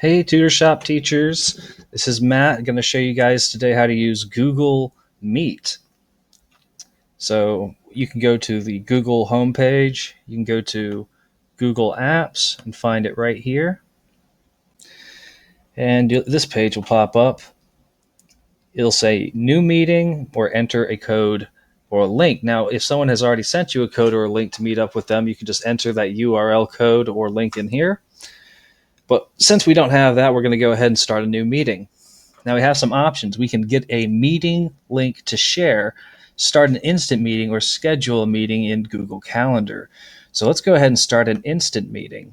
Hey, Tutorshop teachers. This is Matt. I'm going to show you guys today how to use Google Meet. So you can go to the Google homepage. You can go to Google Apps and find it right here. And this page will pop up. It'll say New Meeting or enter a code or a link. Now, if someone has already sent you a code or a link to meet up with them, you can just enter that URL code or link in here. But since we don't have that, we're going to go ahead and start a new meeting. Now we have some options. We can get a meeting link to share, start an instant meeting, or schedule a meeting in Google Calendar. So let's go ahead and start an instant meeting.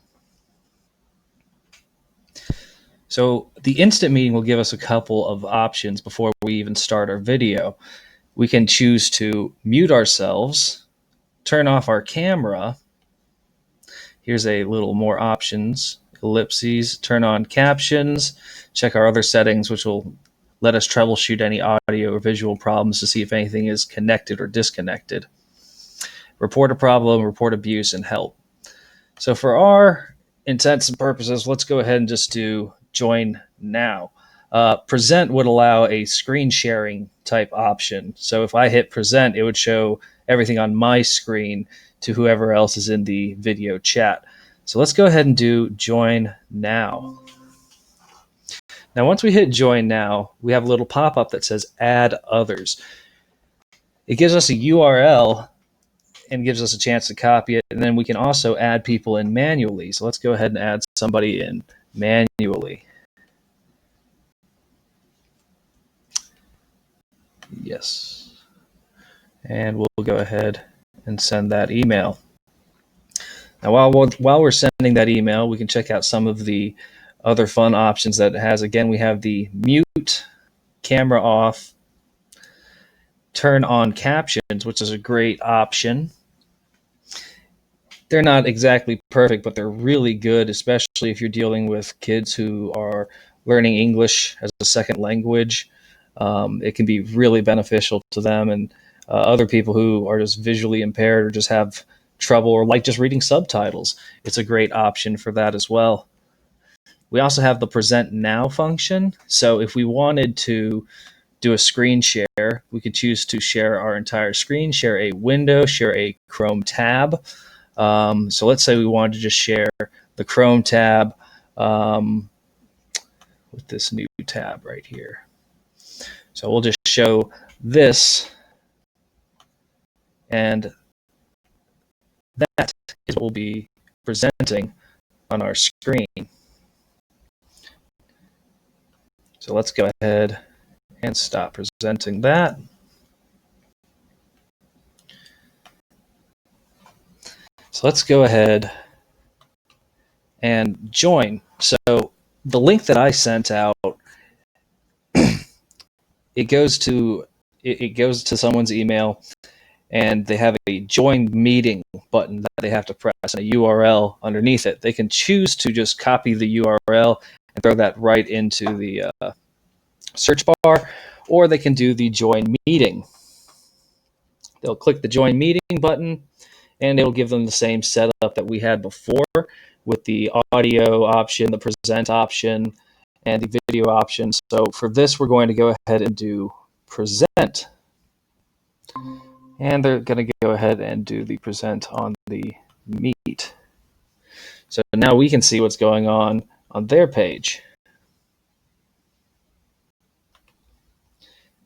So the instant meeting will give us a couple of options before we even start our video. We can choose to mute ourselves, turn off our camera. Here's a little more options. Ellipses, turn on captions, check our other settings, which will let us troubleshoot any audio or visual problems to see if anything is connected or disconnected. Report a problem, report abuse, and help. So for our intents and purposes, let's go ahead and just do join now. Present would allow a screen sharing type option. So if I hit present, it would show everything on my screen to whoever else is in the video chat. So let's go ahead and do join now. Now, once we hit join now, we have a little pop-up that says add others. It gives us a URL and gives us a chance to copy it. And then we can also add people in manually. So let's go ahead and add somebody in manually. Yes. And we'll go ahead and send that email. Now, while we're sending that email, we can check out some of the other fun options that it has. Again, we have the mute, camera off, turn on captions, which is a great option. They're not exactly perfect, but they're really good, especially if you're dealing with kids who are learning English as a second language. It can be really beneficial to them and other people who are just visually impaired or just have trouble or like just reading subtitles. It's a great option for that as well. We also have the present now function. So if we wanted to do a screen share, we could choose to share our entire screen, share a window, share a Chrome tab. So let's say we wanted to just share the Chrome tab with this new tab right here. So we'll just show this, and that is what we'll be presenting on our screen. So let's go ahead and stop presenting that. So let's go ahead and join. So the link that I sent out, it goes to someone's email, and they have a join meeting button that they have to press and a URL underneath it. They can choose to just copy the URL and throw that right into the search bar, or they can do the join meeting. They'll click the join meeting button, and it'll give them the same setup that we had before with the audio option, the present option, and the video option. So for this, we're going to go ahead and do present. And they're going to go ahead and do the present on the Meet. So now we can see what's going on their page.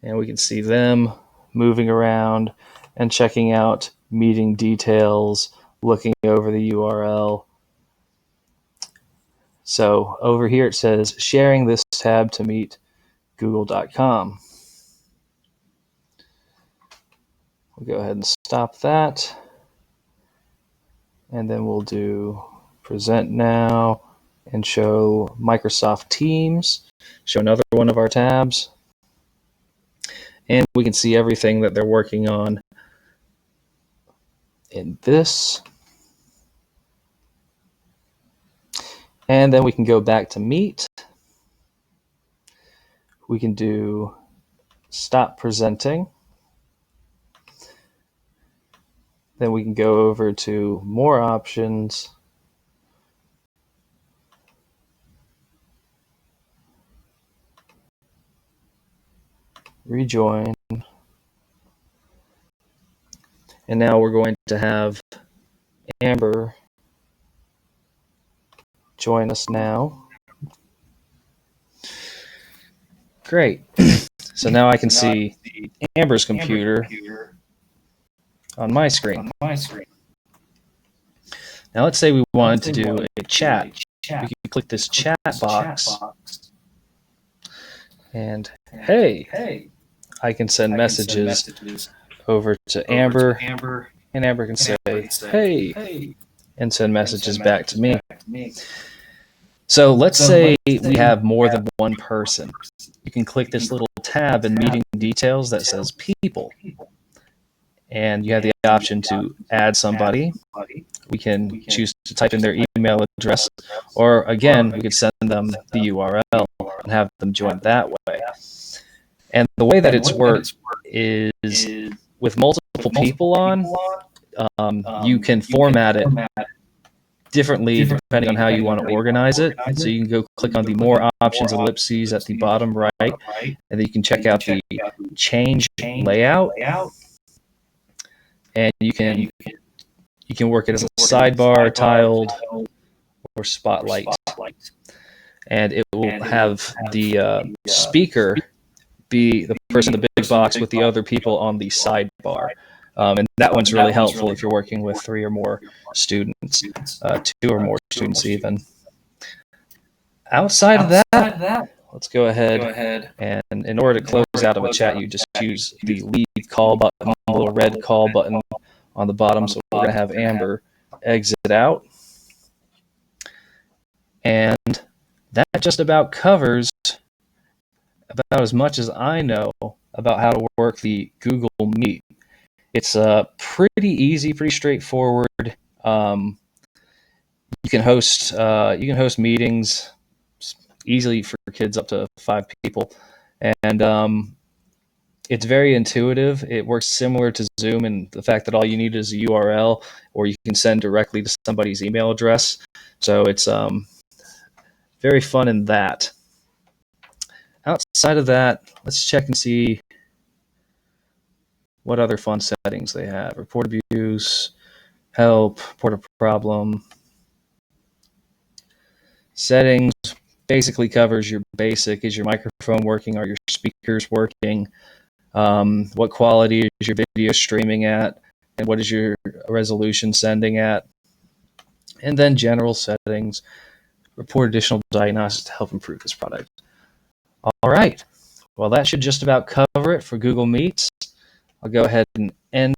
And we can see them moving around and checking out meeting details, looking over the URL. So over here it says sharing this tab to meet google.com. We'll go ahead and stop that. And then we'll do present now and show Microsoft Teams, show another one of our tabs. And we can see everything that they're working on in this. And then we can go back to Meet. We can do stop presenting. Then we can go over to more options. rejoin. And now we're going to have Amber join us now. Great. So now I can see Amber's computer on my screen. Now let's say we wanted to do a chat. We can click this chat box, and hey, I can send messages over to Amber, and Amber can say hey, and send messages back to me. So let's say we have more than one person. You can click this little tab in meeting details that says people, and you have the option to add somebody. We can choose to type in their email address, or again, we could send them the URL and have them join that way. And the way that it's worked is with multiple people on, you can format it differently depending on how you want to organize it. So you can go click on the more options ellipses at the bottom right, and then you can check out the change layout, and you can work it as a sidebar, tiled, or spotlight, and it will have the speaker be the person in the big box with the other people on the sidebar. And that one's really helpful if you're working with 3 or more students, 2 or more students even. Outside of that, let's go ahead, and in order to close out of a chat, you just use the leave call button, the little red call button on the bottom. So we're going to have Amber exit out. And that just about covers about as much as I know about how to work the Google Meet. It's pretty easy, pretty straightforward. You can host meetings easily for kids up to 5 people, and it's very intuitive. It works similar to Zoom in the fact that all you need is a URL, or you can send directly to somebody's email address. So it's very fun in that. Outside of that, let's check and see what other fun settings they have. Report abuse, help, report a problem. Settings basically covers your basic. Is your microphone working? Are your speakers working? What quality is your video streaming at? And what is your resolution sending at? And then general settings, report additional diagnostics to help improve this product. All right. Well, that should just about cover it for Google Meets. I'll go ahead and end